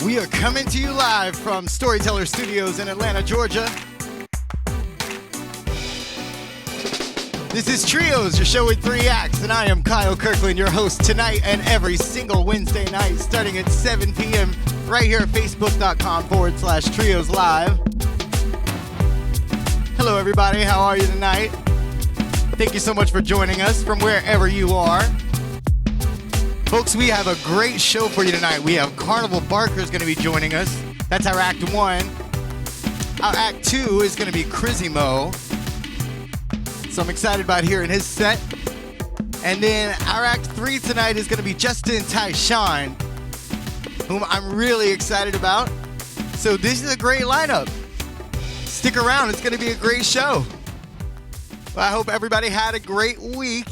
We are coming to you live from Storyteller Studios in Atlanta, Georgia. This is Trios, your show with 3 acts, and I am Kyle Kirkland, your host tonight and every single Wednesday night starting at 7 p.m. right here at facebook.com/Trios Live. Hello, everybody. How are you tonight? Thank you so much for joining us from wherever you are. Folks, we have a great show for you tonight. We have Carnival Barker is going to be joining us. That's our Act 1. Our Act 2 is going to be Crizimo. So I'm excited about hearing his set. And then our Act 3 tonight is going to be Justin Tyshawn, whom I'm really excited about. So this is a great lineup. Stick around. It's going to be a great show. Well, I hope everybody had a great week.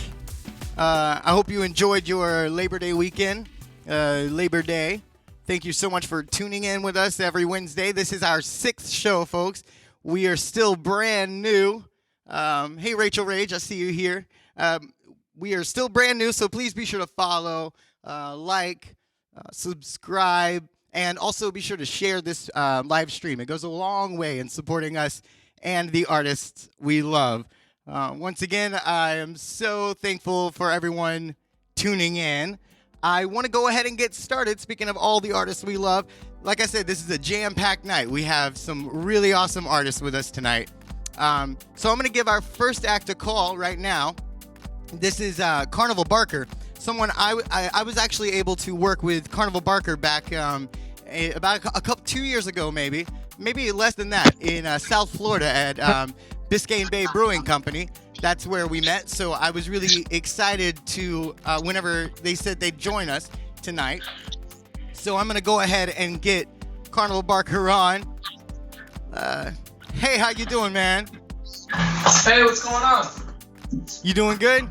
I hope you enjoyed your Labor Day weekend, Labor Day. Thank you so much for tuning in with us every Wednesday. This is our 6th show, folks. We are still brand new. Hey, Rachel Rage, I see you here. We are still brand new, so please be sure to follow, subscribe, and also be sure to share this live stream. It goes a long way in supporting us and the artists we love. Once again, I am so thankful for everyone tuning in. I want to go ahead and get started. Speaking of all the artists we love, like I said, this is a jam-packed night. We have some really awesome artists with us tonight. So I'm going to give our first act a call right now. This is Carnival Barker, someone I was actually able to work with Carnival Barker back about 2 years ago, maybe less than that, in South Florida at Biscayne Bay Brewing Company. That's where we met. So I was really excited to whenever they said they'd join us tonight. So I'm going to go ahead and get Carnival Barker on. Hey, how you doing, man? Hey, what's going on? You doing good?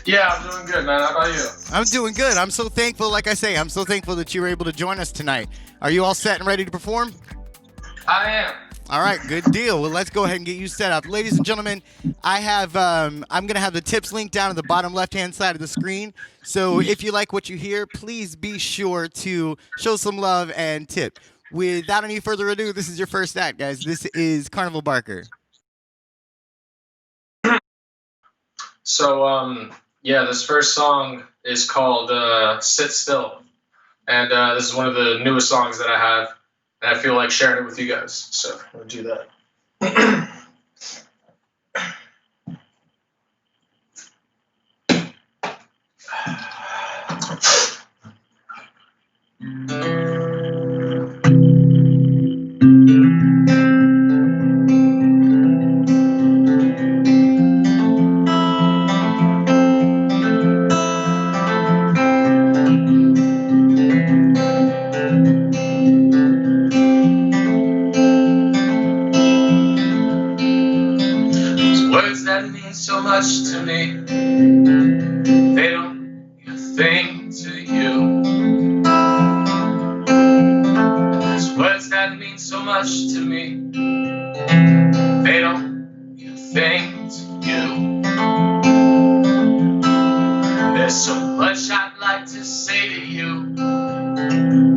Yeah, I'm doing good, man. How about you? I'm doing good. I'm so thankful, like I say, I'm so thankful that you were able to join us tonight. Are you all set and ready to perform? I am. All right, good deal. Well, let's go ahead and get you set up. Ladies and gentlemen, I have I'm going to have the tips link down at the bottom left-hand side of the screen. So if you like what you hear, please be sure to show some love and tip. Without any further ado, this is your first act, guys. This is Carnival Barker. So, this first song is called Sit Still. And this is one of the newest songs that I have. And I feel like sharing it with you guys. So I'm going to do that. Words that mean so much to me, they don't mean a thing to you. There's words that mean so much to me, they don't mean a thing to you. There's so much I'd like to say to you,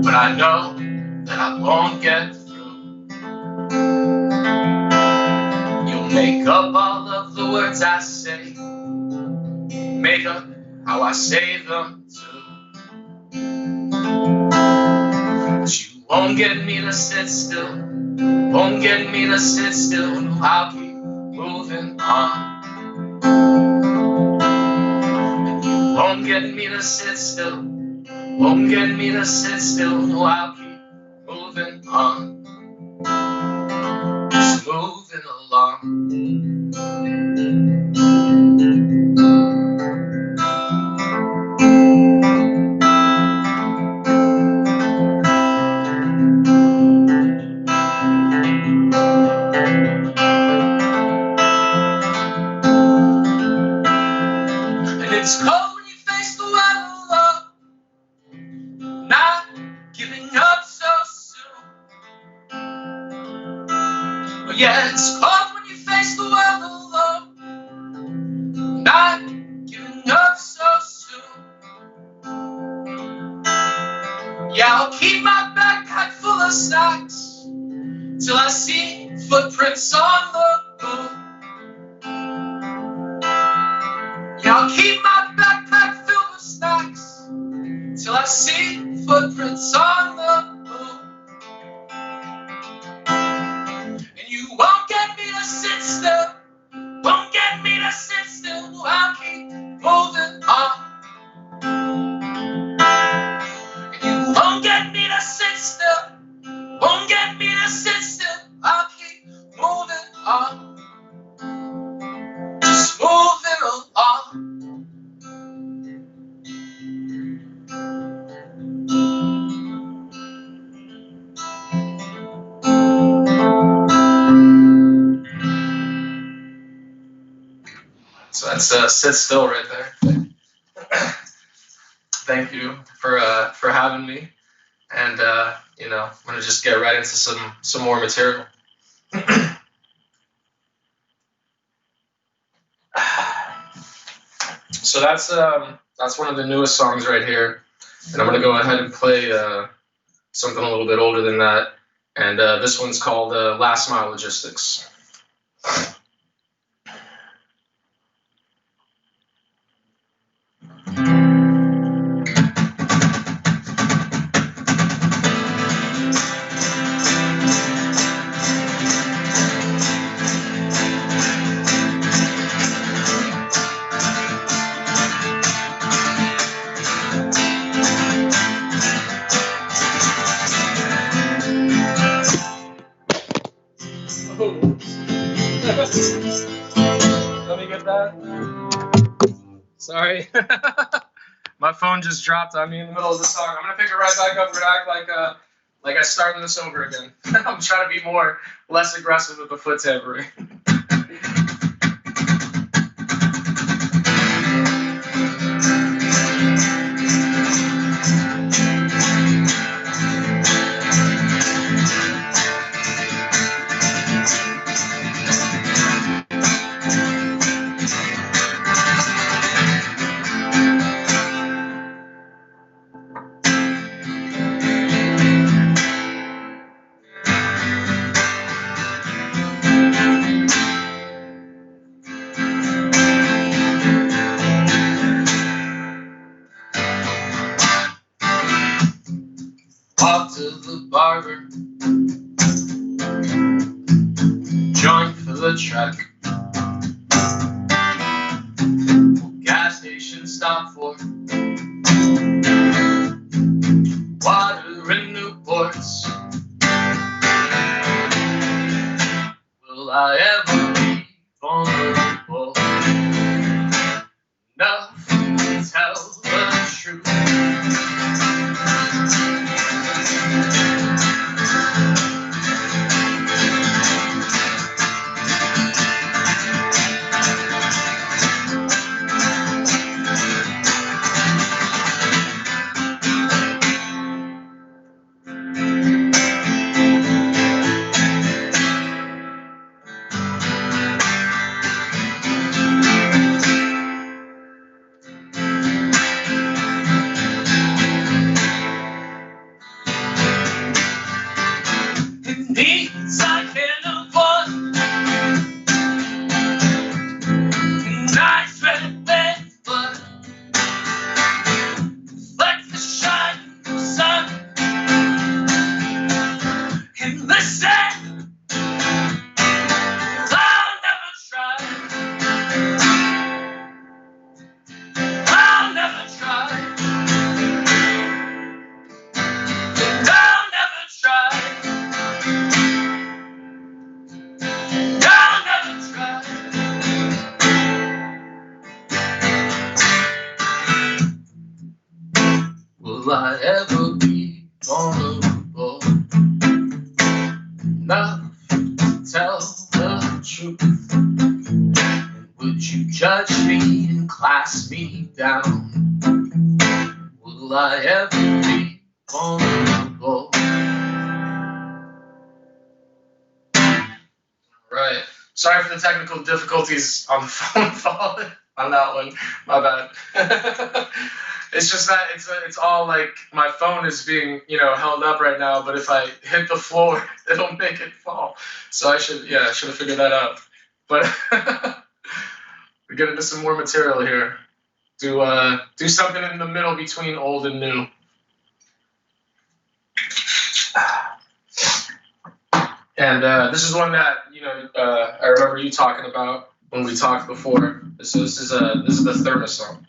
but I know that I won't get through. You'll make up all of the words I say, make up how I say them too. But you won't get me to sit still, won't get me to sit still. No, I'll keep moving on. And you won't get me to sit still, won't get me to sit still. No, I'll keep moving on, just moving along. And it's cold when you face the weather alone, not giving up so soon. But yeah, it's cold when you face the weather alone, not giving up so soon. Yeah, I'll keep my back snacks till I see footprints on the floor. Yeah, I'll keep my backpack filled with snacks till I see footprints on the floor. And you won't get me to sit still, won't get me to sit still. No, I'll keep moving on. And you won't get me to sit still, won't get me to sit still. I'll keep moving on, just moving along. So that's Sit Still right there. Thank you for having me, and you know, I'm gonna just get right into some more material. So that's one of the newest songs right here, and I'm gonna go ahead and play something a little bit older than that, and this one's called Last Mile Logistics. Let me get that. Sorry. My phone just dropped on me in the middle of the song. I'm gonna pick it right back up and act like I started this over again. I'm trying to be less aggressive with the foot tampering. Walked to the barber, joint for the truck. Gas station stop for water and Newports. Will I ever be vulnerable enough to tell the truth? Needs I can't afford, nice red bed, but like the shine of the sun. And listen, I'll never try, I'll never try, and I'll never try. Will I ever be vulnerable enough to tell the truth? Would you judge me and class me down? Will I ever be vulnerable? Right. Sorry for the technical difficulties on the phone falling on that one. My bad. It's just that it's all like my phone is being held up right now, but if I hit the floor, it'll make it fall. So I should have figured that out. But we get into some more material here. Do something in the middle between old and new. And this is one that I remember you talking about when we talked before. This is the Thermos song.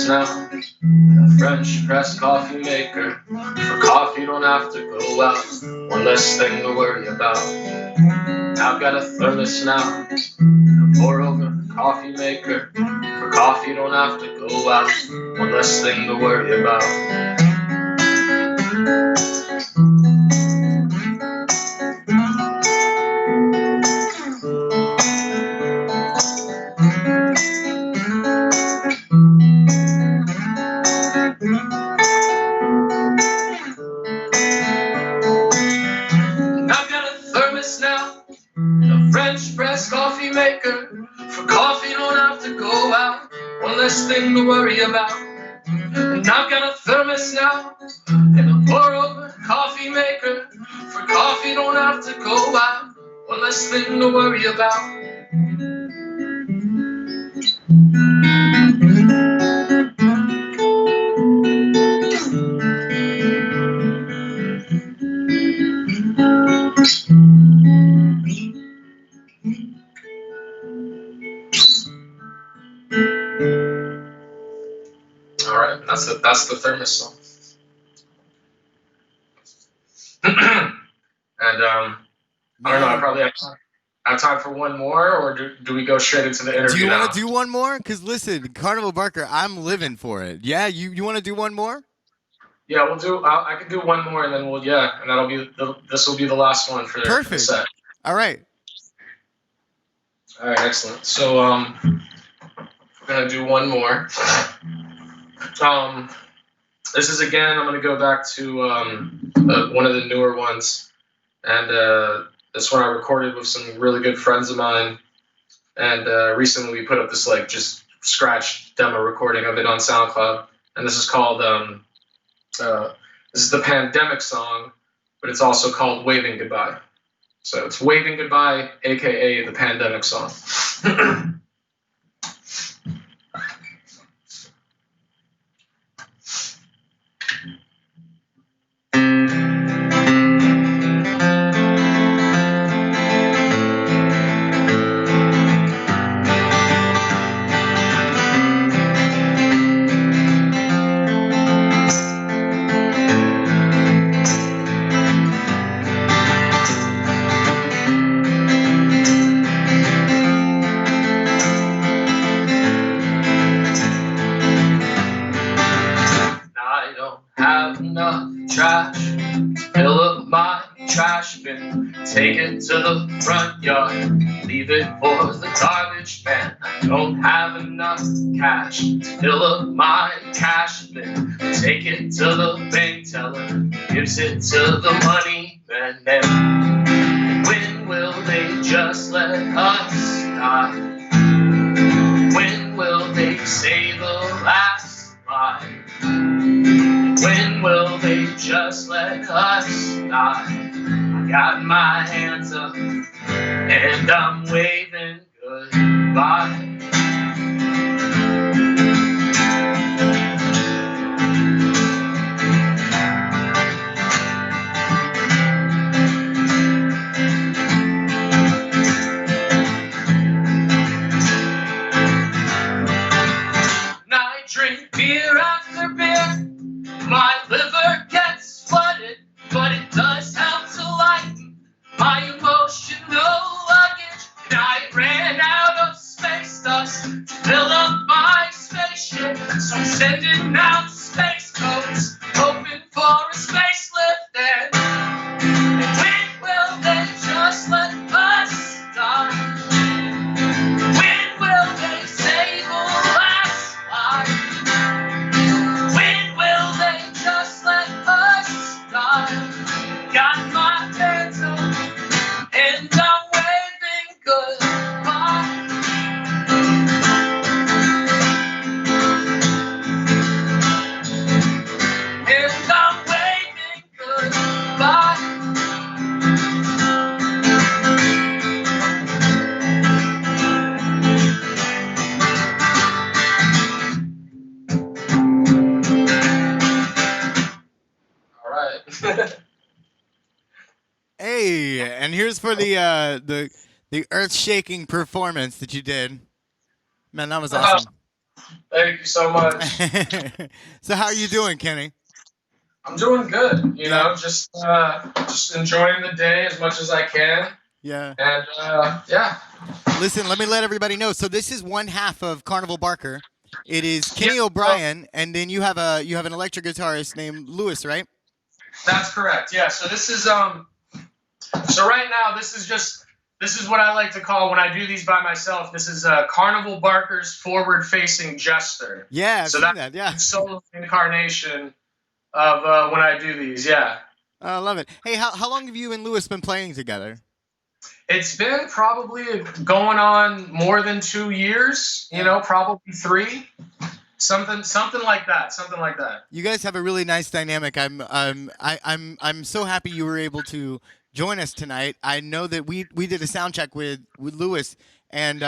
Now, a French press coffee maker. For coffee, don't have to go out. One less thing to worry about. I've got a thermos now, a pour over coffee maker. For coffee, don't have to go out. One less thing to worry about. Coffee maker. For coffee, don't have to go out. One less thing to worry about. And I've got a thermos now and a pour over coffee maker. For coffee, don't have to go out. One less thing to worry about. That's the Thermos song. And I don't know, I probably have time for one more, or do we go straight into the interview? Do you want to do one more? Because listen, Carnival Barker, I'm living for it. Yeah, you want to do one more? Yeah, we'll do. I can do one more, and then and that'll be this will be the last one for the set. All right. All right, excellent. So we're gonna do one more. This is again. I'm gonna go back to one of the newer ones, and this one I recorded with some really good friends of mine. And recently we put up this just scratch demo recording of it on SoundCloud, and this is called this is the Pandemic song, but it's also called Waving Goodbye. So it's Waving Goodbye, aka the Pandemic song. Take it to the front yard, leave it for the garbage man. I don't have enough cash to fill up my cash bin. Take it to the bank teller, gives it to the money man. And when will they just let us die? When will they say the last line? When will they just let us die? Got my hands up and I'm waving goodbye. And I drink Sending out space codes, hoping for a facelift. And when will they just let us die? When will they save our last life? When will they just let us die? Got my hands up and I'm waving goodbye. And I'm waving goodbye. All right. Hey, and here's for the earth-shaking performance that you did. Man, that was awesome. Thank you so much. So how are you doing, Kenny? I'm doing good. You know, just enjoying the day as much as I can. Yeah. And yeah. Listen, let me let everybody know. So this is one half of Carnival Barker. It is Kenny O'Brien, and then you have an electric guitarist named Lewis, right? That's correct. Yeah. So this is so right now this is what I like to call when I do these by myself. This is Carnival Barker's forward-facing jester. Yeah, I've so seen that. Yeah. Solo incarnation of when I do these. Yeah. I love it. Hey, how long have you and Lewis been playing together? It's been probably going on more than 2 years. You know, probably 3. Something like that. Something like that. You guys have a really nice dynamic. I'm so happy you were able to join us tonight. I know that we did a sound check with Lewis and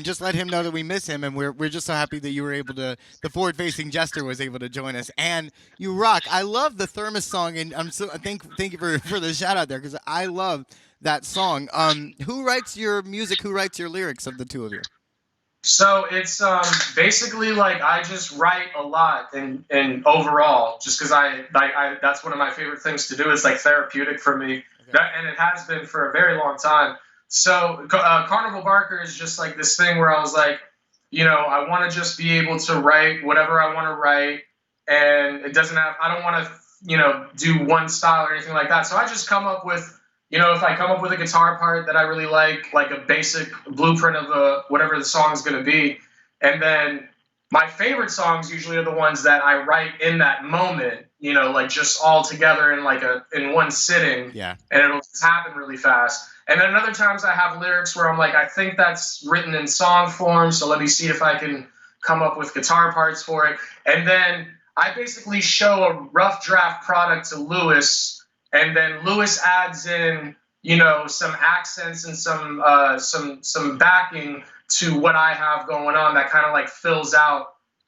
just let him know that we miss him, and we're just so happy that you were able to. The forward-facing jester was able to join us, and you rock. I love the Thermos song, and I'm so thank you for the shout out there because I love that song. Who writes your music? Who writes your lyrics of the two of you? So it's basically like I just write a lot and overall, just because I that's one of my favorite things to do. It's like therapeutic for me, and it has been for a very long time. So Carnival Barker is just like this thing where I was like, you know, I want to just be able to write whatever I want to write, and it doesn't have. I don't want to, you know, do one style or anything like that. So I just come up with. You know, if I come up with a guitar part that I really like a basic blueprint of whatever the song is going to be, and then my favorite songs usually are the ones that I write in that moment. You know, like just all together in one sitting. Yeah. And it'll just happen really fast. And then other times I have lyrics where I'm like, I think that's written in song form, so let me see if I can come up with guitar parts for it. And then I basically show a rough draft product to Lewis. And then Lewis adds in, you know, some accents and some backing to what I have going on that kind of like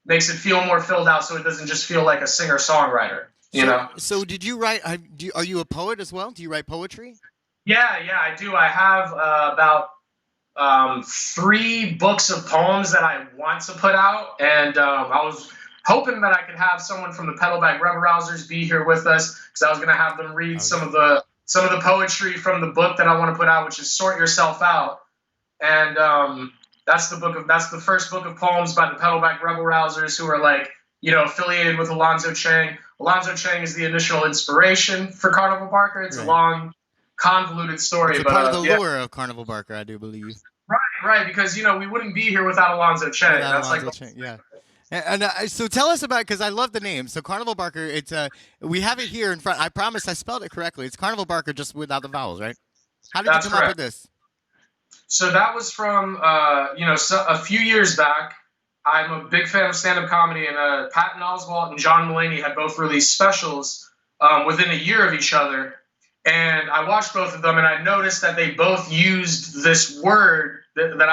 makes it feel more filled out, so it doesn't just feel like a singer-songwriter, you know? So did you write, are you a poet as well? Do you write poetry? Yeah, I do. I have about 3 books of poems that I want to put out, and I was hoping that I could have someone from the Pedalback Rebel Rousers be here with us, because I was going to have them read some of the poetry from the book that I want to put out, which is Sort Yourself Out. And that's the first book of poems by the Pedalback Rebel Rousers, who are like, you know, affiliated with Alonzo Chang. Alonzo Chang is the initial inspiration for Carnival Barker. It's a long, convoluted story. It's a part of the lure of Carnival Barker, I do believe. Right, because, you know, we wouldn't be here without Alonzo Chang. Yeah. And so tell us about, because I love the name. So Carnival Barker, it's we have it here in front. I promise I spelled it correctly. It's Carnival Barker just without the vowels, right? How did you come up with this? So that was from a few years back. I'm a big fan of stand-up comedy, and Patton Oswalt and John Mulaney had both released specials within a year of each other. And I watched both of them, and I noticed that they both used this word that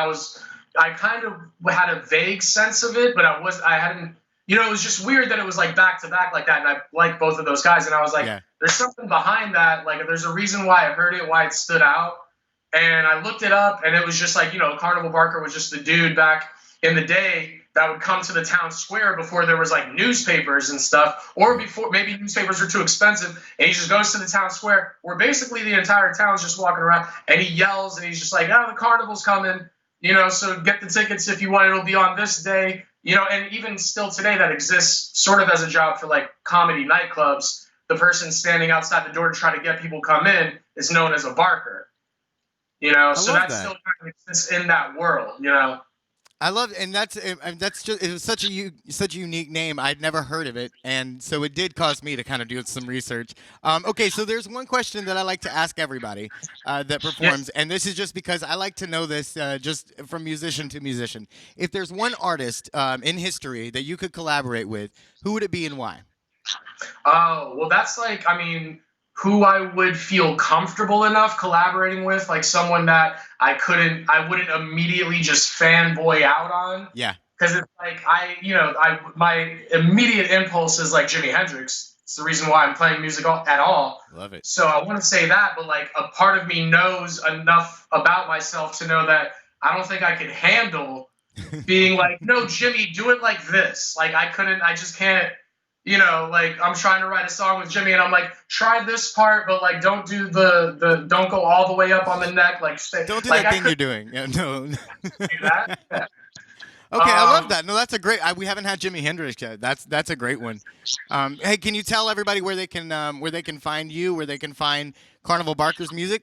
I kind of had a vague sense of it, but I hadn't, you know, it was just weird that it was like back to back like that. And I like both of those guys. And I was like, There's something behind that. Like, there's a reason why I heard it, why it stood out. And I looked it up, and it was just like, you know, Carnival Barker was just the dude back in the day that would come to the town square before there was like newspapers and stuff, or before maybe newspapers were too expensive. And he just goes to the town square where basically the entire town's just walking around, and he yells, and he's just like, oh, the carnival's coming. You know, so get the tickets if you want. It'll be on this day. and even still today that exists sort of as a job for like comedy nightclubs. The person standing outside the door to try to get people come in is known as a barker. So that still kind of exists in that world. I love, and that's just, it was such a unique name. I'd never heard of it, and so it did cause me to kind of do some research. Okay, so there's one question that I like to ask everybody that performs, and this is just because I like to know this just from musician to musician. If there's one artist in history that you could collaborate with, who would it be and why? Oh, well, that's like, who I would feel comfortable enough collaborating with, like someone that I wouldn't immediately just fanboy out on. Yeah. Because it's like, my immediate impulse is like Jimi Hendrix. It's the reason why I'm playing music at all. Love it. So I wouldn't say that, but like a part of me knows enough about myself to know that I don't think I could handle being like, no, Jimmy, do it like this. Like I just can't. Like I'm trying to write a song with Jimmy and I'm like, try this part, but like don't do the don't go all the way up on the neck. Like don't do like, that thing you're doing. Yeah, no. Do that. Yeah. Okay, I love that. No, that's a great. We haven't had Jimi Hendrix yet. That's a great one. Hey, can you tell everybody where they can find you, where they can find Carnival Barker's music?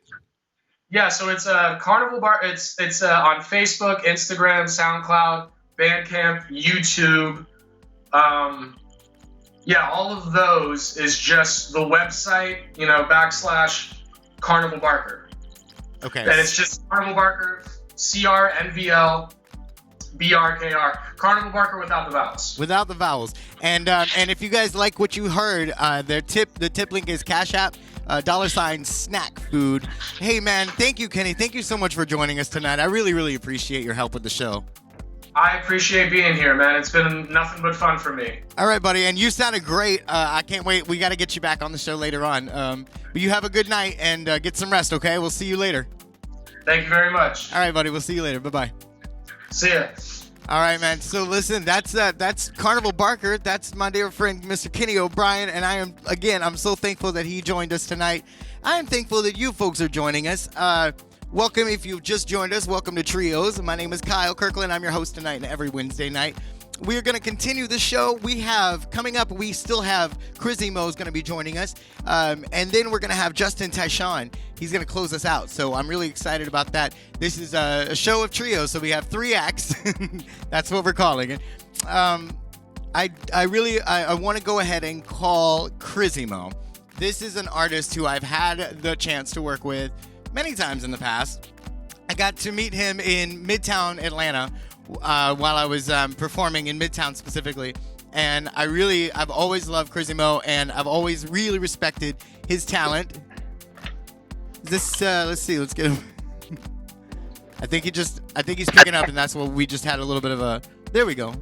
Yeah, so it's Carnival Bar. It's on Facebook, Instagram, SoundCloud, Bandcamp, YouTube. Yeah, all of those is just the website, / Carnival Barker. Okay. And it's just Carnival Barker, CRNVL BRKR. Carnival Barker without the vowels. Without the vowels. And if you guys like what you heard, the tip link is Cash App, $snack food. Hey man, thank you, Kenny. Thank you so much for joining us tonight. I really, really appreciate your help with the show. I appreciate being here, man. It's been nothing but fun for me. All right, buddy. And you sounded great. I can't wait. We got to get you back on the show later on. But you have a good night and get some rest, okay? We'll see you later. Thank you very much. All right, buddy. We'll see you later. Bye-bye. See ya. All right, man. So listen, that's Carnival Barker. That's my dear friend, Mr. Kenny O'Brien. And I'm so thankful that he joined us tonight. I am thankful that you folks are joining us. Welcome if you've just joined us. Welcome to Trios. My name is Kyle Kirkland. I'm your host tonight and every Wednesday night. We're going to continue the show. We have, coming up, we still have Crizzy Mo is going to be joining us. And then we're going to have Justin Tyshawn. He's going to close us out. So I'm really excited about that. This is a show of trios. So we have 3 acts. That's what we're calling it. I want to go ahead and call Crizzy Mo. This is an artist who I've had the chance to work with many times in the past. I got to meet him in Midtown Atlanta while I was performing in Midtown specifically. And I've always loved Crizzy Mo, and I've always really respected his talent. Let's see, let's get him. I think he's picking up, and that's what we just had a little bit of a, there we go.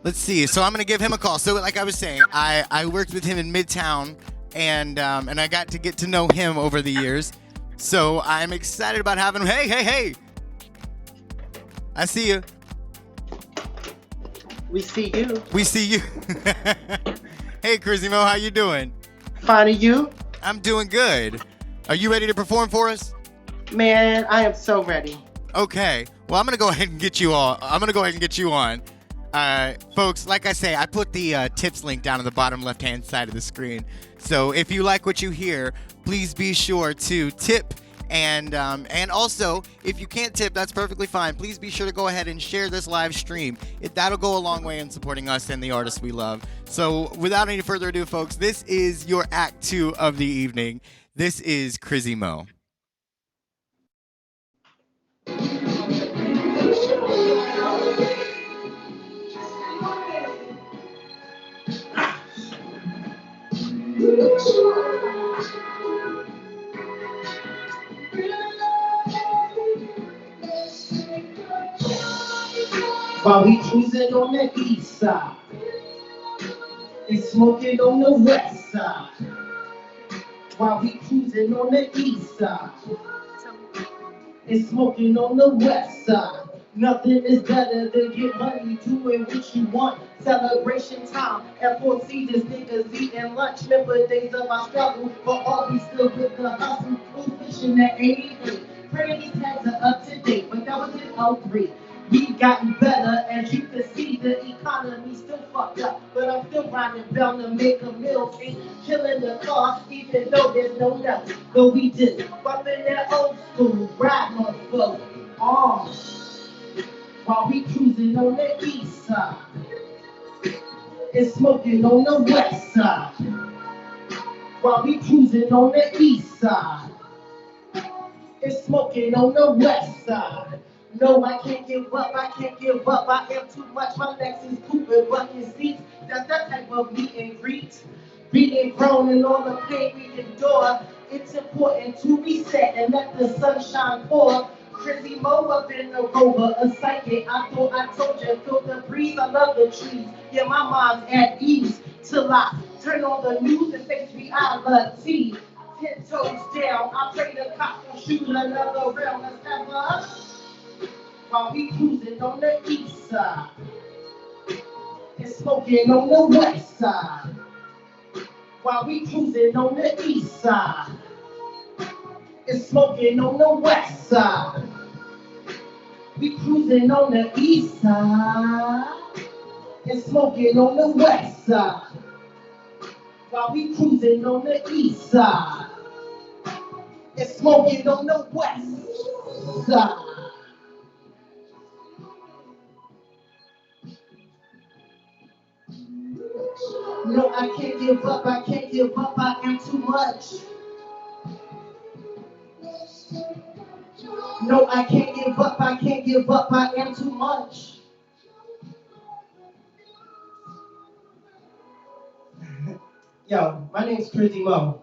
Let's see, so I'm going to give him a call. So like I was saying, I worked with him in Midtown, and I got to get to know him over the years. So I'm excited about having him. Hey. I see you. We see you. Hey, Crizzy Mo, how you doing? Fine, and you? I'm doing good. Are you ready to perform for us? Man, I am so ready. Okay. Well, I'm going to go ahead and get you on. Folks, like I say, I put the tips link down on the bottom left-hand side of the screen. So if you like what you hear, please be sure to tip. And also, if you can't tip, that's perfectly fine. Please be sure to go ahead and share this live stream. That'll go a long way in supporting us and the artists we love. So without any further ado, folks, this is your Act 2 of the evening. This is Crizzy Mo. While we cruising on the east side and smoking on the west side. While we cruising on the east side and smoking on the west side. Nothing is better than get money, doing what you want. Celebration time at Four Seasons, niggas eating lunch. Remember days of our struggle, but all we still with the hustle. Full fishing at 88. Praying these tags are up to date, but that was in 03. we've gotten better. As you can see, the economy still fucked up, but I'm still grinding, bound to make a meal. Ain't killing the car, even though there's no nothing. But we just bumping that old school ride, motherfucker. While we cruising on the east side and smoking on the west side. While we cruising on the east side and smoking on the west side. No, I can't give up, I can't give up, I am too much. My legs is pooping bucket seats. That's that type of meet and greet. Being grown and all the pain we endure, it's important to reset and let the sunshine pour. Crazy Mo up in the rover, a psychic. I thought I told you, feel the breeze, I love the trees. Yeah, my mind's at ease till I turn on the news and face reality. 10 toes down, I pray the cop will shoot another round. Let's have us while we cruising on the east side and smoking on the west side. While we cruising on the east side and smoking on the west side. We cruising on the east side and smoking on the west side. While we cruising on the east side and smoking on the west side. No, I can't give up, I can't give up, I am too much. No, I can't give up, I can't give up, I am too much. Yo, my name's Crazy Mo,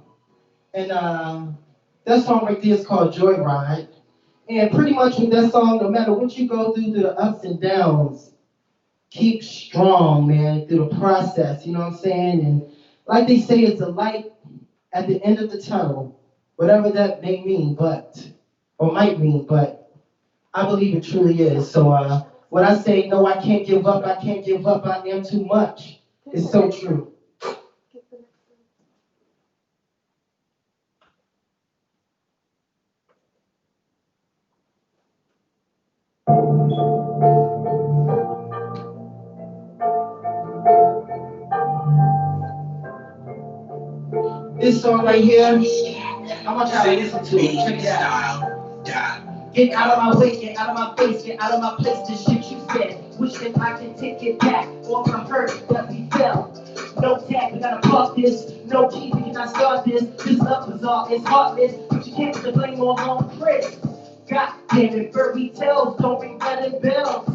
and that song right there is called Joyride. And pretty much with that song, no matter what you go through the ups and downs, keep strong, man, through the process, you know what I'm saying? And like they say, it's a light at the end of the tunnel, whatever that may mean, or might mean, but I believe it truly is. So when I say, no, I can't give up, I can't give up, I am too much, it's so true. This song right here, I want y'all to listen to it. Check it out. Get out of my way, get out of my face, get out of my place. The shit you said. Wish if I could take it back. All the hurt that we felt. No tag, we gotta park this. No key, we cannot start this. This love is all, it's heartless. But you can't put the blame all on Chris. God damn it, fairy tales don't ring wedding bells.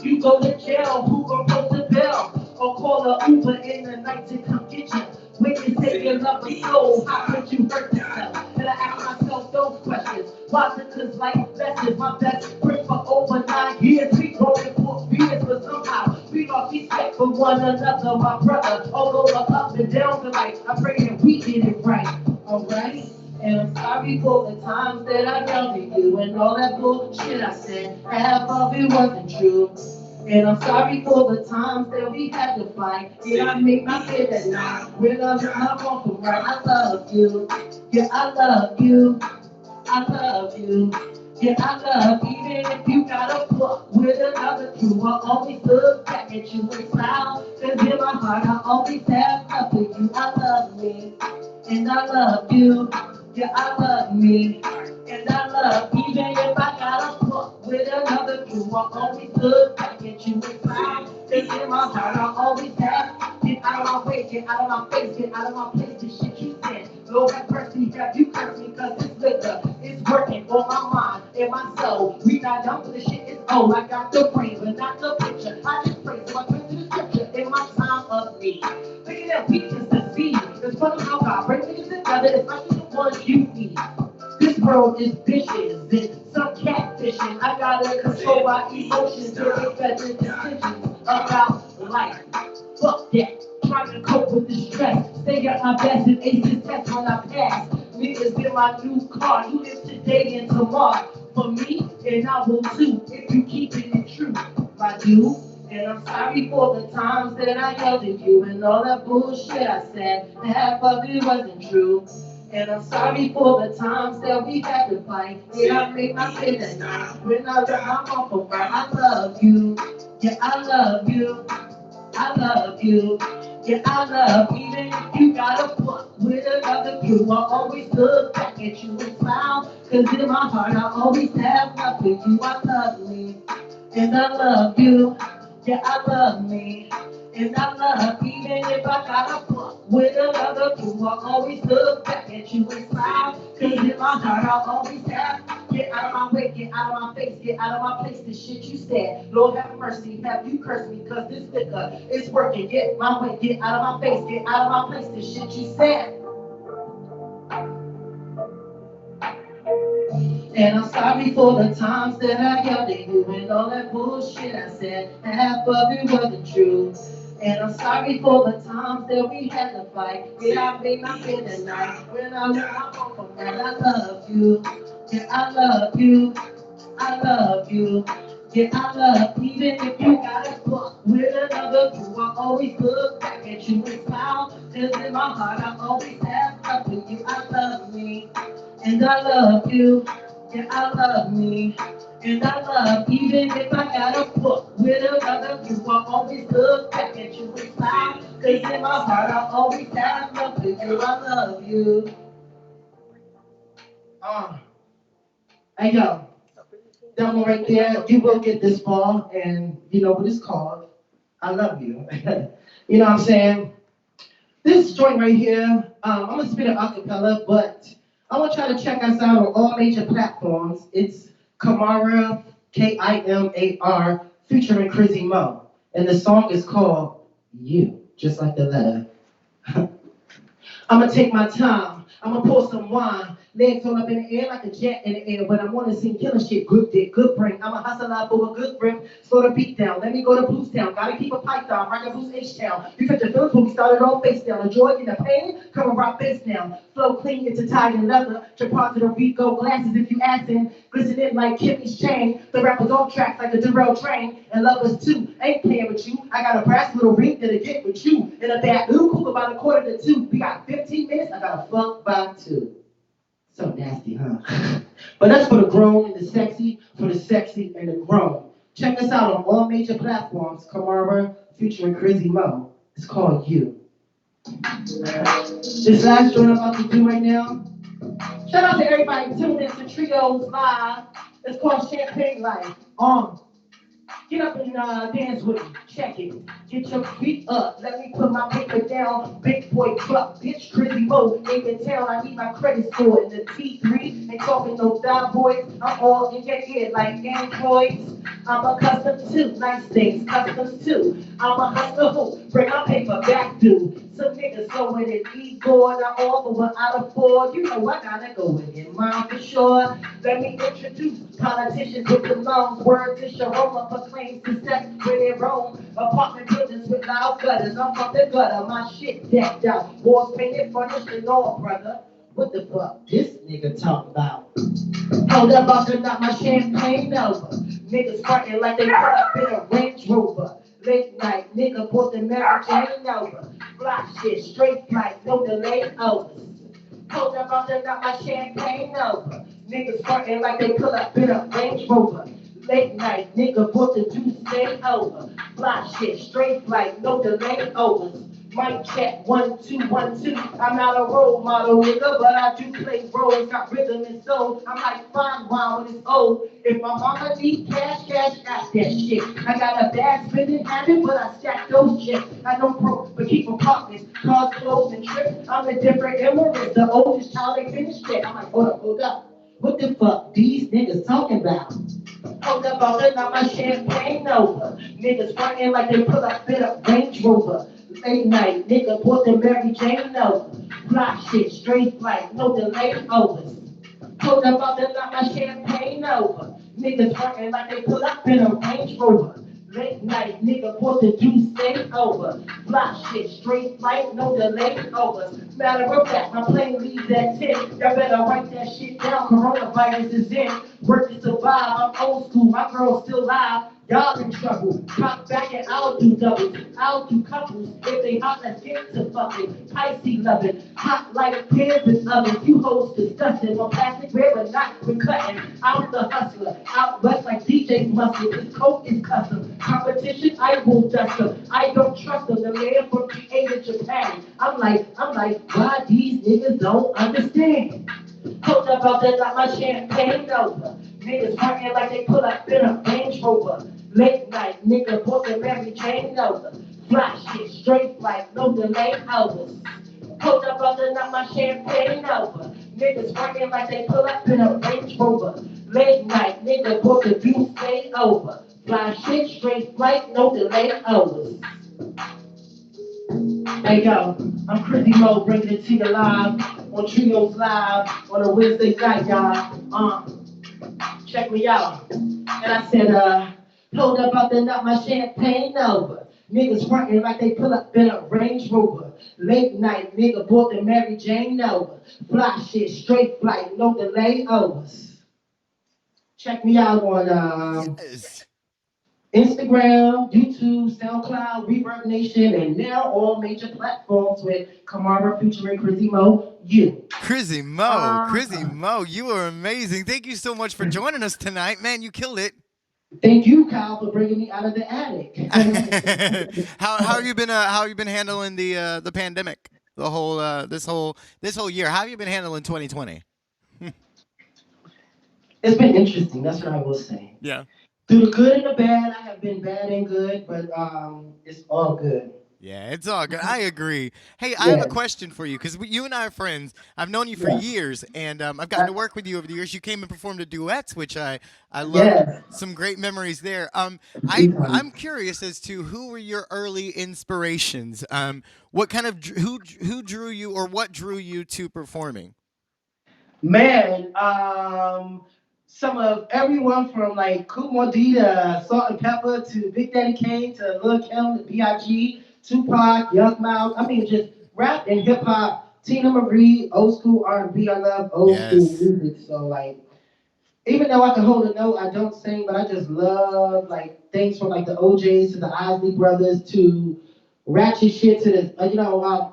You go to jail, who gon' post the bell? Or call a Uber in the night to come get you. When you say your love is soul, how could you hurt yourself? And I ask myself those questions. Why? Because life lessons, my best friend for over 9 years. We growing for years, but somehow we lost respect for one another, my brother. Although the up and downs of life, I pray that we get it right, alright? And I'm sorry for the times that I yelled at you and all that bullshit I said. Half of it wasn't true. And I'm sorry for the times that we had to fight. Did I make my bed at night? When I was not wrong for right, I love you. Yeah, I love you. I love you. Yeah, I love you. Even if you got a book with another crew, I always look back at you and smile. Cause in my heart, I always have love for you. I love me. And I love you. Yeah, I love me. And I love, even if I got a book with another crew, I always look back at you and smile. Cause in my heart, I always have. Get out of my way, get out of my face, get out of my place, the shit you said. Lord have mercy, have you cursed me, cause this liquor is working on my mind and my soul. We not done with the shit, it's old. I got the brain, but not the picture. I just pray, so I turn to the scripture in my time of need. Thinking that we can succeed. It's funny how God brings niggas together, especially the ones you need. This world is vicious, and some catfishing. I gotta control my emotions to make better decisions about life. Fuck that, trying to cope with the stress. Stay at my best and ace this test when I pass. Niggas in my new car, you live today and tomorrow. For me, and I will too, if you keeping it true. I do, and I'm sorry for the times that I yelled at you and all that bullshit I said. Half of it wasn't true. And I'm sorry for the times that we had to fight. Yeah, I made my bed at night. When I let my mom go right, I love you. Yeah, I love you. I love you. Yeah, I love you. Even if you got a fuck with another crew, I always look back at you and smile. Cause in my heart, I always have love for you. I love me. And I love you. Yeah, I love me. And I love even if I got a fuck with another crew, I always look back at you and smile. Cause in my heart, I always have. Get out of my way, get out of my face, get out of my place, this shit you said. Lord have mercy, have you cursed me, cause this liquor is working. Get my way, get out of my face, get out of my place, this shit you said. And I'm sorry for the times that I yelled at you and all that bullshit I said. Half of it wasn't true. And I'm sorry for the times that we had to fight. Yeah, I made my bed at night when I let my phone from that. I love you. Yeah, I love you. I love you. Yeah, I love you. Even if you got a fuck with another crew, I always look back at you and smile. Cause in my heart, I always have love for you. I love me. And I love you. Yeah, I love me. And I love even if I got a book with another crew, I always look back at you and smile. Cause in my heart, I always have love for you. I love you. Hey, yo. That one right there, you will get this far, and you know what it's called. I love you. You know what I'm saying? This joint right here, I'm gonna spit it a cappella, but I want y'all to check us out on all major platforms. It's Kimar, Kimar, featuring Crizzy Mo. And the song is called You, just like the letter. I'm gonna take my time. I'm gonna pour some wine. Legs all up in the air like a jet in the air. But I wanna sing killer shit. Good dick, good brain. I'm a hustler for a good grip. Slow the beat down. Let me go to Blues Town. Gotta keep a pipe down. Rock a Blues H-Town. You catch the feelings when we started all face down. The joy and the pain, come and rock bass down. Flow clean into tie and leather. Chapart to the Rico glasses if you asking. Glistening like Kimmy's chain. The rappers off tracks like a Darrell train. And lovers too. Ain't playing with you. I got a brass little ring that'll get with you. In a bad little coupe about 1:45. We got 15 minutes. I gotta fuck by 2. So nasty, huh? But that's for the grown and the sexy, for the sexy and the grown. Check us out on all major platforms. Kimar featuring Crizzy Mo. It's called You. This last joint I'm about to do right now. Shout out to everybody tuned in to Trios Live. It's called Champagne Life. Get up and dance with me. Check it. Get your feet up. Let me put my paper down. Big boy truck, bitch, Crizzy Mo. Ain't in town. I need my credit score in the T3. Ain't talking no die boys. I'm all in your ear like androids. I'm accustomed to nice things, customs too. I'm a hustler who bring my paper back due. Some niggas go with it, ego, and I offer what I afford. You know I gotta go with it, mom, for sure. Let me introduce politicians with the lungs. Word to Sharoma proclaims success when they roam. Apartment buildings with loud gutters. I'm from the gutter, my shit decked out. Walls painted, furnished, and all, brother. What the fuck this nigga talk about? Hold up, about to knock my champagne over. Niggas frontin' like they put up in a Range Rover. Late night, nigga bought the Mary Jane over. Block shit, straight flight, no delay overs. Hold up, about to knock my champagne over. Niggas frontin' like they put up in a Range Rover. Late night, nigga bought the juice, stay over. Block shit, straight flight, no delay overs. Mic check, 1, 2, 1, 2. I'm not a role model, nigga, but I do play roles. Got rhythm and soul. I'm like fine wine when it's old. If my mama need cash, got that shit. I got a bad spending habit, but I stack those chips. I don't broke, but keep apartments, cars, clothes, and trips. I'm a different immigrant, the oldest child they finished shit. I'm like, hold up. What the fuck these niggas talking about? Hold up, I'll let out my champagne over. Niggas frontin' like they put up in a Range Rover. Late night, nigga bought the Mary Jane over. Block shit, straight flight, no delay overs. Hold up, I'll let out my champagne over. Niggas frontin' like they put up in a Range Rover. Late night, nigga bought the juice, stay over. Block shit, straight flight, no delay overs. Matter of fact, my plane leaves at 10. Y'all better write that shit down, coronavirus is in. Work to survive, I'm old school, my girl's still live. Y'all in trouble. Pop back and I'll do doubles. I'll do couples. If they hot, let's get to fucking. Icy loving. Hot like pans and ovens. You hoes disgusting. On plastic red, but not we're cutting. I'm the hustler. Out west like DJ Mustard. This coat is custom. Competition, I will dust them. I don't trust them. The man from created Japan. I'm like, why these niggas don't understand? Hold up out there like my champagne over. Niggas working like they pull up in a Range Rover. Late night, nigga, book and Mary Jane over. Fly shit, straight like no delay overs. Hold up out there like my champagne over. Niggas working like they pull up in a Range Rover. Late night, nigga, book and you stay over. Fly shit, straight like no delay overs. Hey yo, I'm Chrissy Mo, bringing it to you live on Trios Live on a Wednesday night, y'all. Check me out. And I said, hold up out there, knock my champagne over. Niggas frontin' like they pull up in a Range Rover. Late night, nigga bought the Mary Jane over. Fly shit, straight flight, no delay overs. Check me out on Yes. Instagram, YouTube, SoundCloud, Reverb Nation, and now all major platforms with Kamara featuring Chrissy Mo, you. Chrissy Mo, you are amazing. Thank you so much for joining us tonight, man. You killed it. Thank you, Kyle, for bringing me out of the attic. how have you been handling the pandemic? The whole this whole year. How have you been handling 2020? It's been interesting. That's what I will say. Yeah. Through the good and the bad, I have been bad and good, but it's all good. Yeah, it's all good. I agree. Hey, I have a question for you because you and I are friends. I've known you for years, and I've gotten to work with you over the years. You came and performed at duets, which I love. Yes. Some great memories there. I'm curious as to who were your early inspirations. What kind of who drew you, or what drew you to performing? Man, some of everyone from like Kumar D to Salt and Pepper to Big Daddy Kane to Lil Kim to B.I.G., Tupac, Young Miles. I mean, just rap and hip hop. Tina Marie, old school R&B. I love old school music. So like, even though I can hold a note, I don't sing, but I just love like things from like the OJs to the Isley Brothers to ratchet shit to the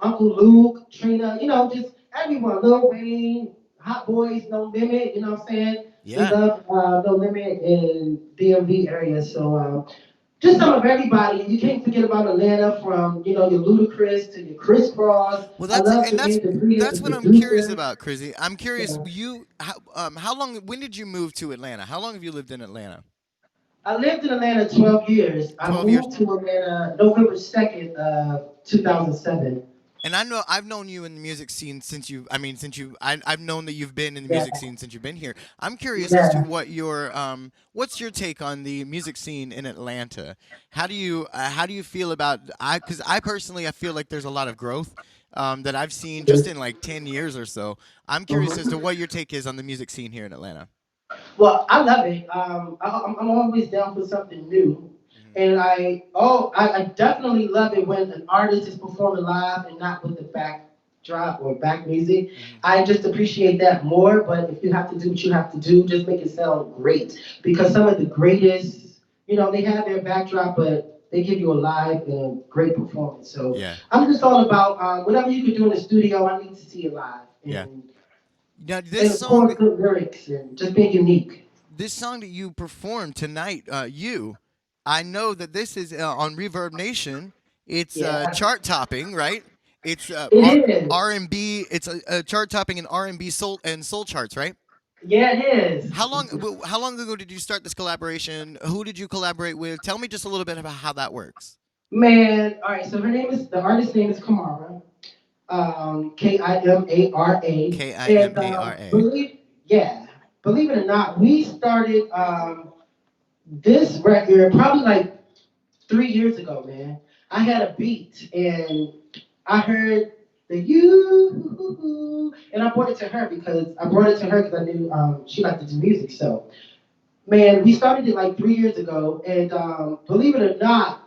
Uncle Luke, Trina. Just everyone. Lil Wayne, Hot Boys, No Limit. You know what I'm saying? Yeah. We love No Limit in DMV area. So just some of everybody. You can't forget about Atlanta, from your Ludacris to your Chris Cross. Well, that's what I'm curious about, Chrissy. I'm curious. How long? When did you move to Atlanta? How long have you lived in Atlanta? I lived in Atlanta 12 years. I moved to Atlanta November 2nd, 2007. And I've known you in the music scene I've known that you've been in the music scene since you've been here. I'm curious as to what's your take on the music scene in Atlanta? How do you feel about because I personally feel like there's a lot of growth that I've seen just in like 10 years or so. I'm curious as to what your take is on the music scene here in Atlanta. Well, I love it. I'm always down for something new. And I definitely love it when an artist is performing live and not with the backdrop or back music. I just appreciate that more. But if you have to do what you have to do, just make it sound great. Because some of the greatest, they have their backdrop, but they give you a live and a great performance. So I'm just all about whatever you can do in the studio. I need to see it live. Now and of course, good lyrics and just being unique. This song that you performed tonight, I know that this is on Reverb Nation. It's chart topping, right? It's R&B. It's a chart topping in R&B soul charts, right? Yeah, it is. How long ago did you start this collaboration? Who did you collaborate with? Tell me just a little bit about how that works. Man, all right. So the artist's name is Kamara. Kimara. Kimara. Believe it or not, we started this record probably like 3 years ago, man. I had a beat and I heard the you, and I brought it to her because I knew she liked to do music. So, man, we started it like 3 years ago, and believe it or not,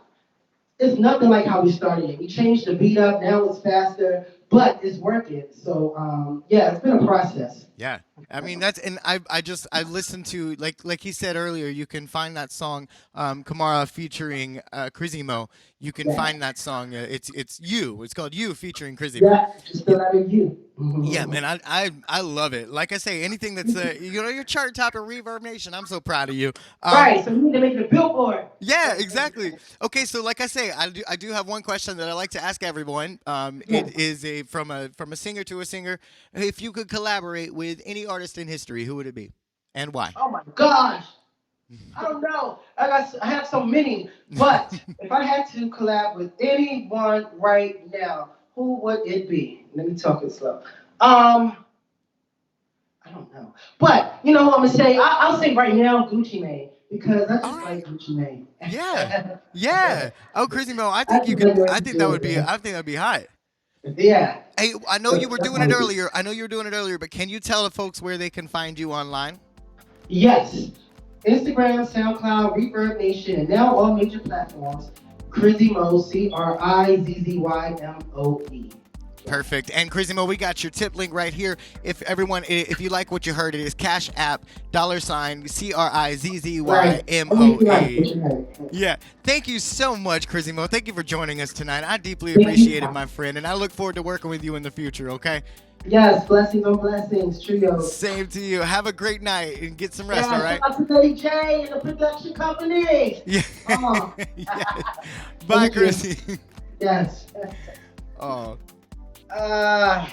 it's nothing like how we started it. We changed the beat up. Now it's faster, but it's working. So, it's been a process. Yeah. I mean that's and I listened to like he said earlier. You can find that song, Kamara featuring Crizimo. You can Yeah, find that song. It's you. It's called You featuring Crizimo. yeah, just the letter U. Yeah, man, I love it. Like I say, anything that's your chart topper Reverb Nation. I'm so proud of you. Right, so we need to make the billboard. Yeah, exactly. Okay, so like I say, I do have one question that I like to ask everyone. Yes. It is a from a singer to a singer. If you could collaborate with any artist in history, who would it be, and why? Oh my gosh. I don't know. I have so many, but if I had to collab with anyone right now, who would it be? Let me talk it slow. I don't know, but you know who I'm gonna say? I'll say right now, Gucci Mane, because I All just right. like Gucci Mane. Yeah. Yeah. Oh, Crazy Mo, I I think you just could. like what I he's think that would doing, be. man. I think that'd be hot. Yeah, Hey, I know you were that's doing how it it is. earlier. I know you were doing it earlier, but can you tell the folks where they can find you online? Yes, Instagram, SoundCloud, Reverb Nation, and now all major platforms. Crizzy Mo, CRIZZYMOE. Perfect. And Crazy Mo, we got your tip link right here. If everyone, if you like what you heard, it is Cash App Right. Oh, you're right. $CRIZZYMOE. You're right. Yeah. Thank you so much, Crazy Mo. Thank you for joining us tonight. I deeply Thank you. appreciate it, my friend, and I look forward to working with you in the future. Okay. Yes, blessings on blessings, trio. Same to you. Have a great night and get some Yeah, rest. All shout right. out to Betty J and the production company. Yeah. Oh, Yeah. Bye, thank you. Chrissy. Yes. Oh, Uh,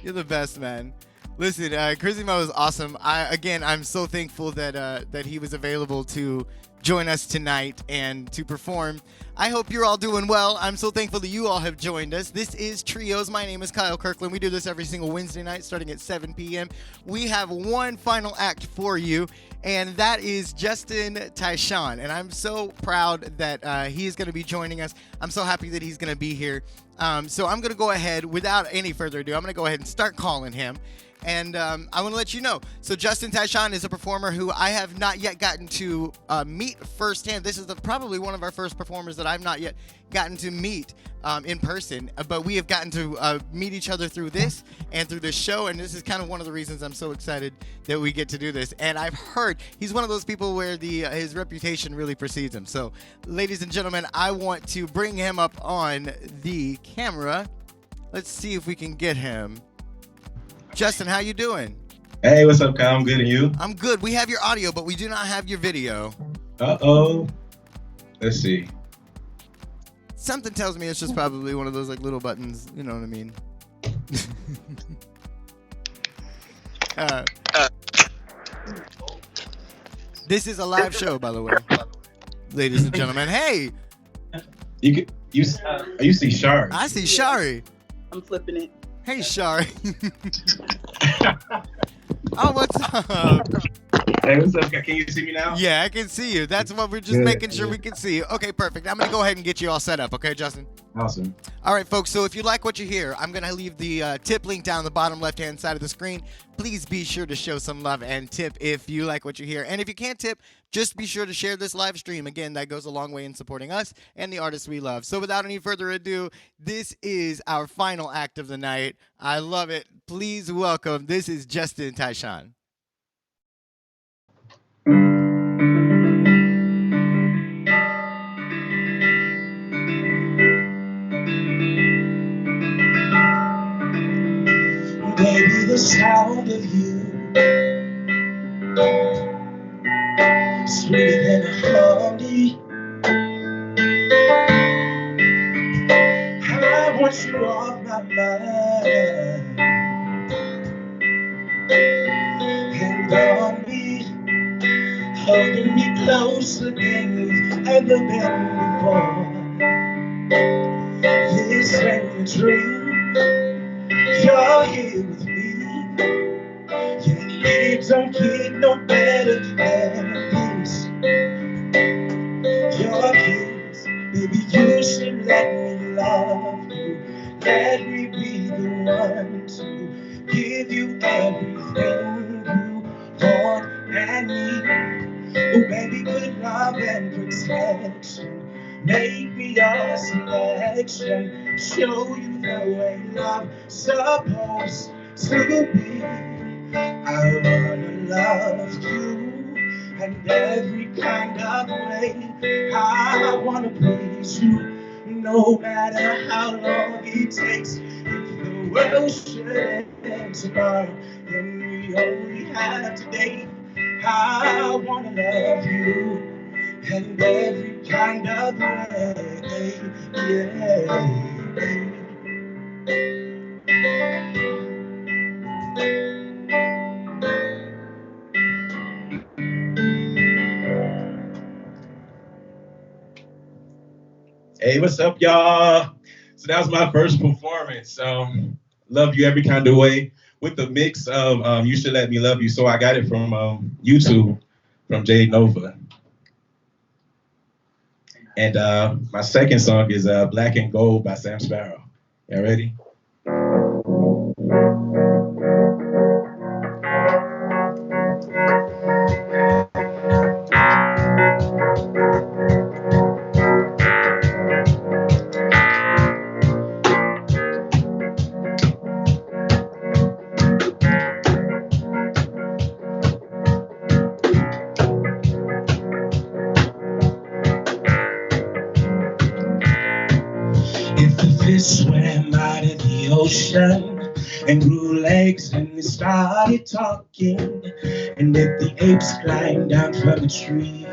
you're the best, man. Listen, Chrissy Mo is awesome. I'm so thankful that he was available to join us tonight and to perform. I hope you're all doing well. I'm so thankful that you all have joined us. This is Trios. My name is Kyle Kirkland. We do this every single Wednesday night starting at 7 p.m. We have one final act for you, and that is Justin Tyshawn. And I'm so proud that he is going to be joining us. I'm so happy that he's going to be here. So I'm going to go ahead, without any further ado, I'm going to go ahead and start calling him. And I want to let you know. So Justin Tyshawn is a performer who I have not yet gotten to meet firsthand. This is probably one of our first performers that I've not yet gotten to meet in person. But we have gotten to meet each other through this and through this show. And this is kind of one of the reasons I'm so excited that we get to do this. And I've heard he's one of those people where his reputation really precedes him. So, ladies and gentlemen, I want to bring him up on the camera. Let's see if we can get him. Justin, how you doing? Hey, what's up, Kyle? I'm good, and you? I'm good. We have your audio, but we do not have your video. Uh-oh. Let's see. Something tells me it's just probably one of those like little buttons. You know what I mean? This is a live show, by the way, ladies and gentlemen. Hey, You see Shari. I see Shari. I'm flipping it. Hey, Shari. Oh, what's up? Hey, what's up? Can you see me now? Yeah, I can see you. That's what we're just Good, making sure good. we can see you. Okay, perfect. I'm going to go ahead and get you all set up. Okay, Justin? Awesome. All right, folks. So if you like what you hear, I'm going to leave the tip link down the bottom left-hand side of the screen. Please be sure to show some love and tip if you like what you hear. And if you can't tip, just be sure to share this live stream. Again, that goes a long way in supporting us and the artists we love. So without any further ado, this is our final act of the night. I love it. Please welcome. This is Justin Tyshawn. Baby, the sound of you, sweeter than a honey. I want you off my mind, and on me, holding me closer than we've ever been before. This ain't a dream. You're here with me. Yeah, it don't get no better than this. Your kiss, baby, you should let me love you. Let me be the one to give you everything you want and need. Oh, baby, good love and protection. Make me your selection. Show you the way love's supposed to be. I wanna love you and every kind of way. I wanna please you, no matter how long it takes. If the world should end tomorrow, then we only have today. I wanna love you and every kind of way. Yeah. Hey, what's up, y'all? So that was my first performance. Love You Every Kind of Way with the mix of You Should Let Me Love You. So I got it from YouTube from Jade Nova. And my second song is Black and Gold by Sam Sparrow. Y'all ready? If the fish swam out of the ocean and grew legs and they started talking, and if the apes climbed down from the tree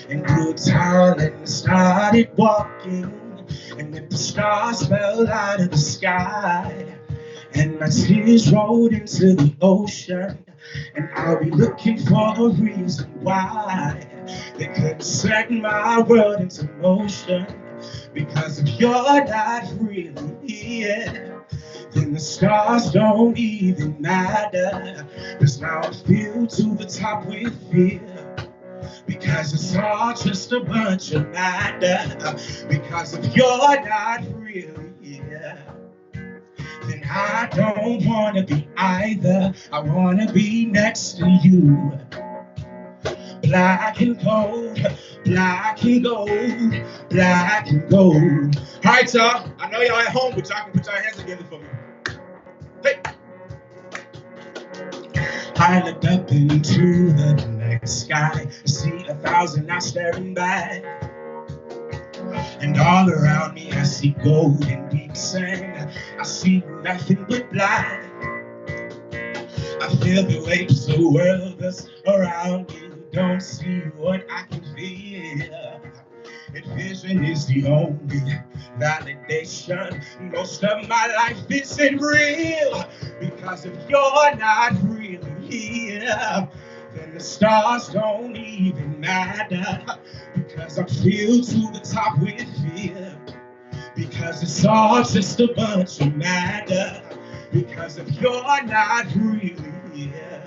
and grew tall and started walking, and if the stars fell out of the sky and my tears rolled into the ocean, and I'll be looking for a reason why they couldn't set my world into motion. Because if you're not really here, then the stars don't even matter. Cause now I'm filled to the top with fear. Because it's all just a bunch of matter. Because if you're not really here, then I don't wanna be either. I wanna be next to you. Black and gold, black and gold, black and gold. All right, y'all. I know y'all at home, but y'all can put your hands together for me. Hey. I looked up into the night sky, I see 1,000 now staring back. And all around me I see gold and deep sand. I see nothing but black. I feel the waves of the world that's around me. Don't see what I can feel. And vision is the only validation. Most of my life isn't real. Because if you're not really here, then the stars don't even matter. Because I'm filled to the top with fear. Because it's all just a bunch of matter. Because if you're not really here,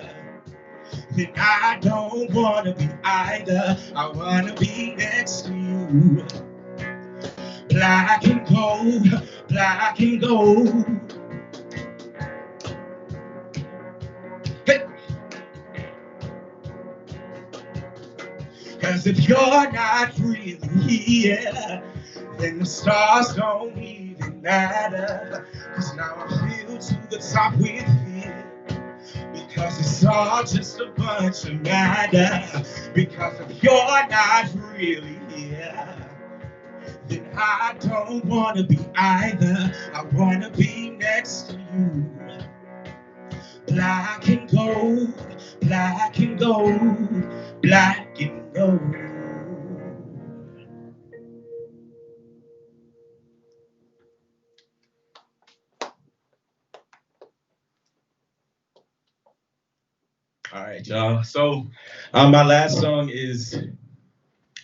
then I don't wanna be either. I wanna be next to you. Black and gold, black and gold. Hey. Cause if you're not really here, then the stars don't even matter. Cause now I'm filled to the top with fear. Because it's all just a bunch of matter. Because if you're not really here, then I don't wanna be either. I wanna be next to you. Black and gold, black and gold, black and gold. All right, y'all. So my last song is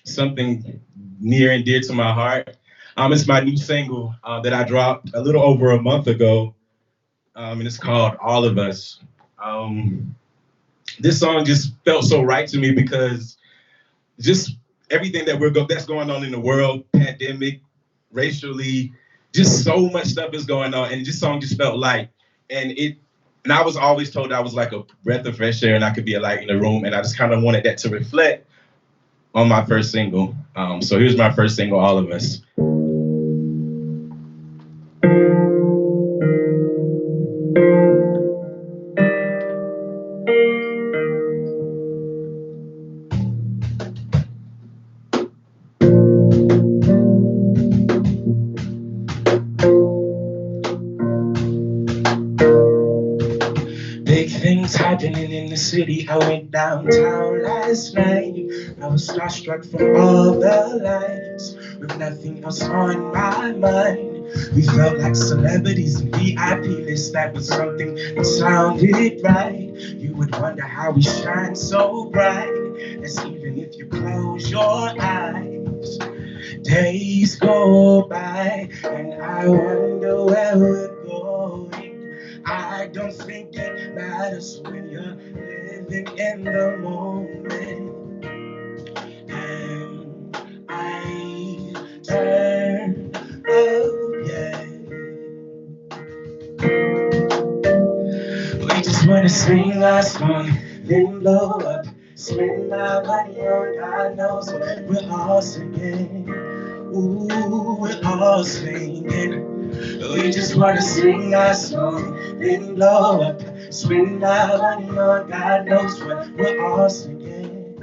something near and dear to my heart. It's my new single that I dropped a little over a month ago, and it's called All of Us. This song just felt so right to me because just everything that's going on in the world, pandemic, racially, just so much stuff is going on, and this song just felt light. And I was always told I was like a breath of fresh air and I could be a light in the room, and I just kind of wanted that to reflect on my first single. So here's my first single, All of Us. the city, I went downtown last night. I was starstruck from all the lights, with nothing else on my mind. We felt like celebrities in VIP lists. That was something that sounded right. You would wonder how we shine so bright. That's even if you close your eyes. Days go by, and I wonder where we're going. I don't think it matters when you're living in the moment. And I turn up, yeah. We just wanna sing our song, then blow up. Spend our money on God knows what we're all singing. Ooh, we're all singing. We just wanna sing our song, then blow up. Spend our money on God knows what we're all singing.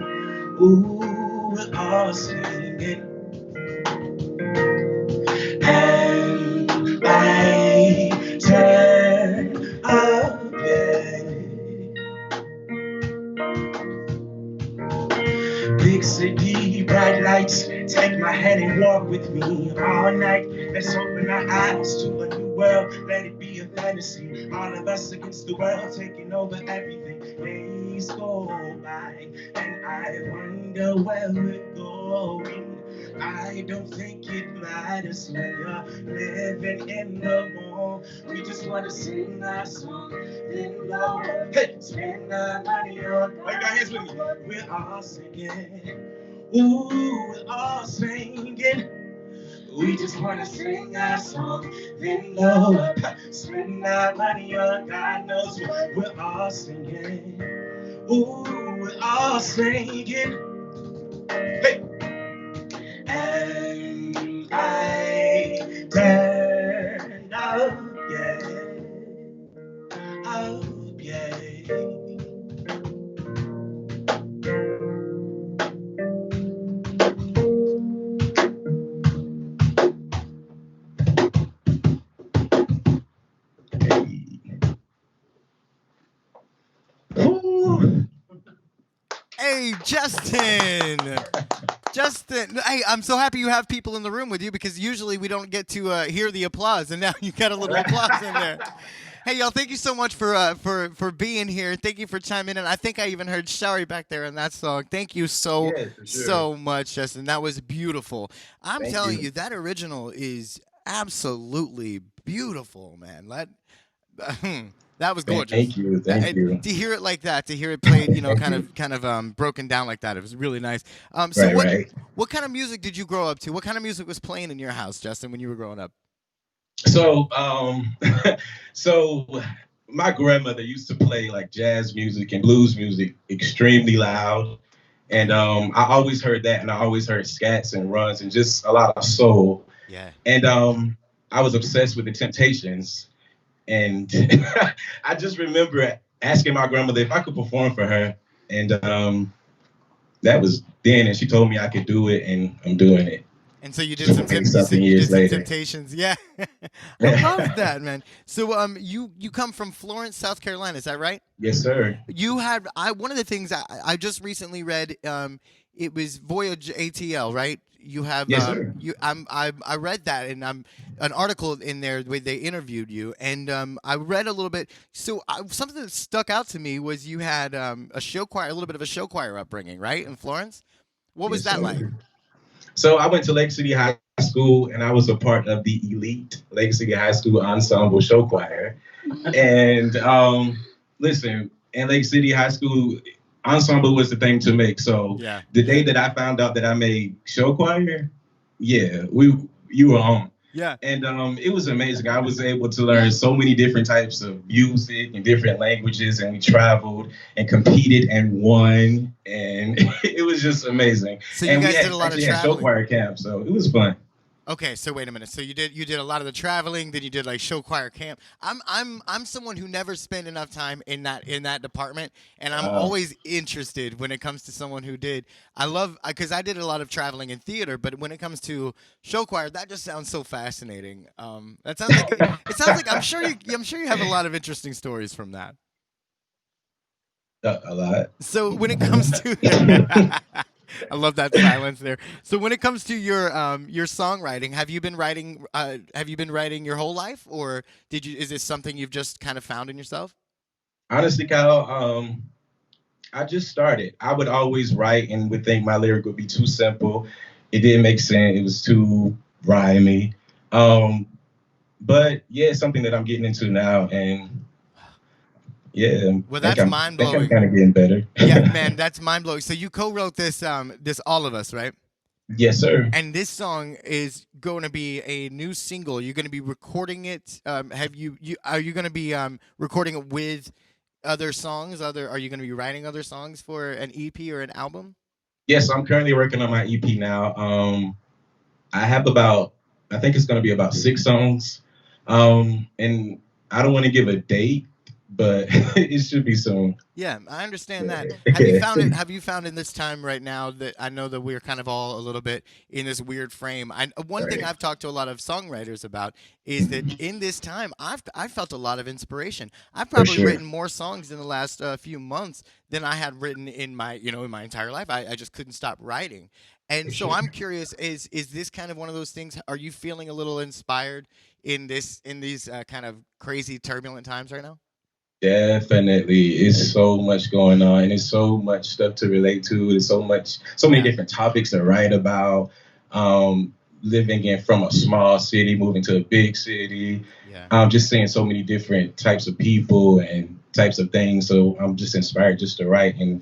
Ooh, we're all singing. And I turn up, yeah. Big city, bright lights, take my hand and walk with me all night. Let's open our eyes to a new world, let it be a fantasy. All of us against the world, taking over everything. Days go by, and I wonder where we're going. I don't think it matters when you're living in the mall. We just wanna sing our song, then blow up. Hey, spend our money on. Oh, you got hands with me. We're all singing. Ooh, we're all singing. We just wanna sing our song, then blow up. Spend our money on God knows what. We're all singing. Ooh, we're all singing. Hey. And I turn up, yeah. Up, yeah. Hey, Justin. Justin, hey, I'm so happy you have people in the room with you because usually we don't get to hear the applause, and now you got a little applause in there. Hey, y'all, thank you so much for being here. Thank you for chiming in. I think I even heard Shari back there in that song. Thank you so much, Justin. That was beautiful. I'm telling you, that original is absolutely beautiful, man. That was gorgeous. Thank you. To hear it like that, to hear it played, kind of broken down like that, it was really nice. So what kind of music did you grow up to? What kind of music was playing in your house, Justin, when you were growing up? So, so my grandmother used to play like jazz music and blues music extremely loud. And I always heard that, and I always heard scats and runs and just a lot of soul. Yeah. And I was obsessed with the Temptations. And I just remember asking my grandmother if I could perform for her. And that was then, and she told me I could do it, and I'm doing it. And so you did some Temptations. Yeah. I love that, man. So you come from Florence, South Carolina, is that right? Yes, sir. You had one of the things I just recently read, it was Voyage ATL, right? You have yes, sir. I read that, and an article in there where they interviewed you, and I read a little bit. So something that stuck out to me was you had a little bit of a show choir upbringing, right, in Florence. What was that like? So I went to Lake City High School, and I was a part of the elite Lake City High School ensemble show choir. And listen, in Lake City High School, ensemble was the thing to make. So the day that I found out that I made show choir, you were on. Yeah. And it was amazing. I was able to learn so many different types of music and different languages, and we traveled and competed and won, and it was just amazing. So you guys did a lot of traveling. Show choir camp, so it was fun. Okay, so wait a minute. So you did a lot of the traveling, then you did like show choir camp. I'm someone who never spent enough time in that department, and I'm always interested when it comes to someone who did. I love because I did a lot of traveling in theater, but when it comes to show choir, that just sounds so fascinating. That sounds like I'm sure you have a lot of interesting stories from that. A lot. So when it comes to I love that silence there. So when it comes to your songwriting, have you been writing your whole life, or is this something you've just kind of found in yourself? Honestly, Kyle, I just started. I would always write and would think my lyric would be too simple. It didn't make sense. It was too rhymy. But yeah, it's something that I'm getting into now, and yeah, Well, that's mind think I'm blowing. kind of getting better. Yeah, man, that's mind blowing. So you co-wrote this All of Us, right? Yes, sir. And this song is going to be a new single. You're going to be recording it. Are you going to be recording it with other songs? Are you going to be writing other songs for an EP or an album? Yes, I'm currently working on my EP now. I have I think it's going to be about 6 songs. And I don't want to give a date, but it should be soon. Yeah, I understand that. Yeah. Have you found in this time right now that I know that we're kind of all a little bit in this weird frame. One thing Right. I've talked to a lot of songwriters about is that in this time I've felt a lot of inspiration. I've probably sure. written more songs in the last few months than I had written in my entire life. I just couldn't stop writing. And so I'm curious, is this kind of one of those things? Are you feeling a little inspired in these kind of crazy turbulent times right now? Definitely. It's so much going on, and it's so much stuff to relate to. There's so many Yeah. different topics to write about. Living from a small city, moving to a big city. Yeah. Just seeing so many different types of people and types of things. So I'm just inspired just to write and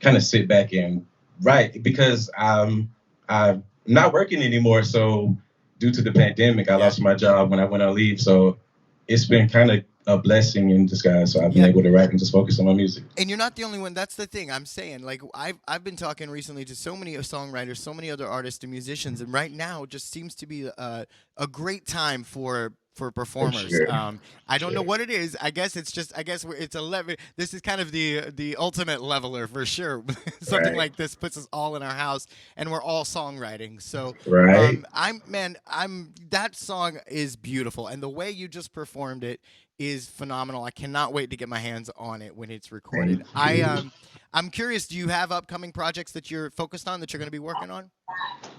kind of sit back and write because I'm not working anymore. So due to the pandemic, I Yeah. lost my job when I went on leave. So it's been kind of a blessing in disguise. So I've been Yeah. able to write and just focus on my music. And you're not the only one. That's the thing I'm saying. Like I've been talking recently to so many songwriters, so many other artists and musicians, and right now just seems to be a great time for performers. sure. I don't know what it is. I guess it's a level. This is kind of the ultimate leveler for sure. Something Right. like this puts us all in our house, and we're all songwriting. So Right. that song is beautiful, and the way you just performed it is phenomenal. I cannot wait to get my hands on it when it's recorded. Thank you. I'm curious, do you have upcoming projects that you're focused on that you're going to be working on?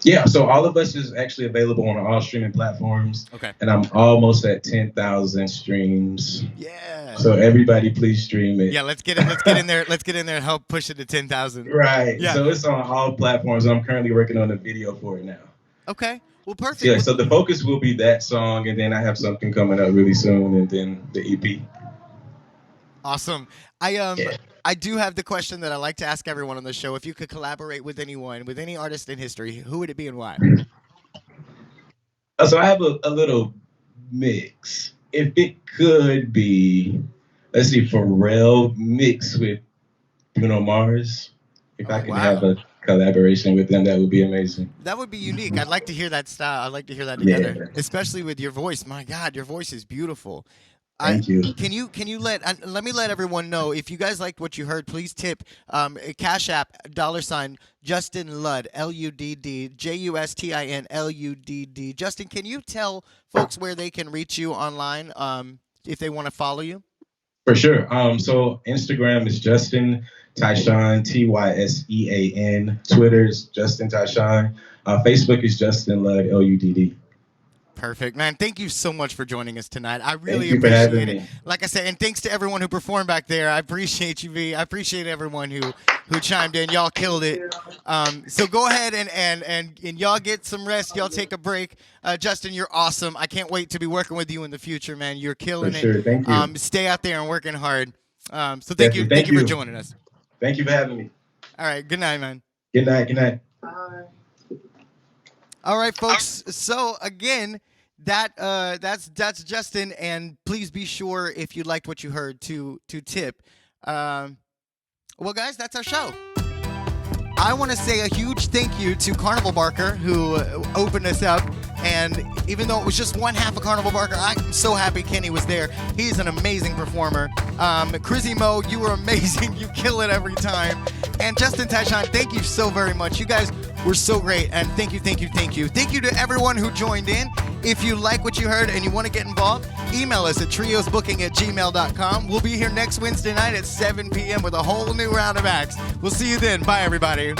Yeah, so All of Us is actually available on all streaming platforms, Okay. and I'm almost at 10,000 streams. Yeah. So everybody, please stream it. Yeah, let's get in there. Let's get in there and help push it to 10,000. Right. Yeah. So it's on all platforms, and I'm currently working on a video for it now. Okay. Well, perfect. Yeah. So the focus will be that song, and then I have something coming up really soon, and then the E EP. Awesome. Yeah. I do have the question that I like to ask everyone on the show. If you could collaborate with anyone, with any artist in history, who would it be and why? So I have a little mix. If it could be, let's see, Pharrell mixed with Bruno Mars. If I Oh, can wow. have a collaboration with them, that would be amazing. That would be unique. I'd like to hear that style. I'd like to hear that Yeah. together, especially with your voice. My God, your voice is beautiful. Thank you. Can you let me let everyone know if you guys liked what you heard, please tip Cash App $ Justin Ludd LUDD JUSTIN LUDD. Justin, can you tell folks where they can reach you online if they want to follow you? For sure. So Instagram is Justin Tyshawn, TYSEAN. Twitter is Justin Tyshawn. Facebook is Justin Ludd LUDD. Perfect, man. Thank you so much for joining us tonight. I really Thank you for having appreciate it. me. Like I said, and thanks to everyone who performed back there. I appreciate you, V. I appreciate everyone who chimed in. Y'all killed it. So go ahead and y'all get some rest. Y'all take a break. Justin, you're awesome. I can't wait to be working with you in the future, man. You're killing For sure. it. Thank you. Stay out there and working hard. So thank Definitely. you. Thank Thank you for you. joining us. Thank you for having me. All right. Good night, man. Good night. Good night. All right, folks. So again, that's Justin, and please be sure if you liked what you heard to tip. Well, guys, that's our show. I want to say a huge thank you to Carnival Barker who opened us up. And even though it was just one half of Carnival Barker, I'm so happy Kenny was there. He's an amazing performer. Chrissy Mo, you were amazing. You kill it every time. And Justin Tyshawn, thank you so very much. You guys were so great. And thank you, thank you, thank you. Thank you to everyone who joined in. If you like what you heard and you want to get involved, email us at triosbooking@gmail.com. We'll be here next Wednesday night at 7 p.m. with a whole new round of acts. We'll see you then. Bye, everybody.